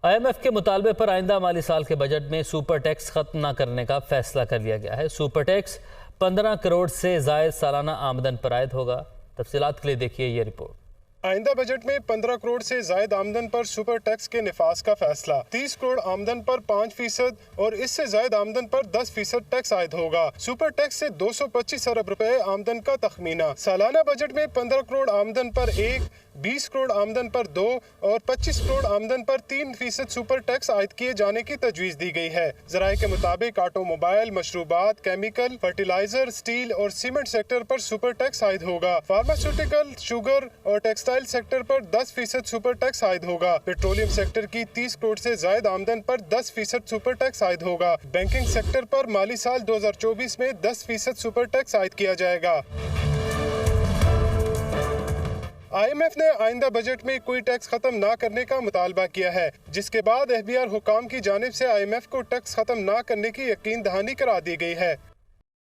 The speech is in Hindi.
IMF के मुतालबे पर आइंदा माली साल के बजट में सुपर टैक्स खत्म न करने का फैसला कर लिया गया है। सुपर टैक्स 15 करोड़ से जायद सालाना आमदन पर आयद होगा। तफसीलात के लिए देखिए ये रिपोर्ट। आइंदा बजट में 15 करोड़ से जायद आमदन पर सुपर टैक्स के निफाज का फैसला। 30 करोड़ आमदन पर 5% और इससे जायद आमदन पर 10% टैक्स आयद होगा। सुपर टैक्स से 225 अरब रुपए आमदन का तखमीना। सालाना बजट में 15 करोड़ आमदन पर 1, 20 करोड़ आमदन पर 2 और 25 करोड़ आमदन पर 3% सुपर टैक्स आयद किए जाने की तजवीज दी गई है। जराये के मुताबिक ऑटोमोबाइल, मशरूबात, केमिकल, फर्टिलाइजर, स्टील और सीमेंट सेक्टर पर सुपर टैक्स आयद होगा। फार्मास्यूटिकल, शुगर और टेक्सटाइल सेक्टर पर 10% सुपर टैक्स आयद होगा। पेट्रोलियम सेक्टर की 30 करोड़ से जायद आमदन पर 10% सुपर टैक्स आयद होगा। बैंकिंग सेक्टर पर माली साल 2024 में 10% सुपर टैक्स आयद किया जाएगा। IMF ने आइंदा बजट में कोई टैक्स खत्म ना करने का मुतालबा किया है, जिसके बाद FBI हुकाम की जानिब से IMF को टैक्स खत्म ना करने की यकीन दहानी करा दी गई है।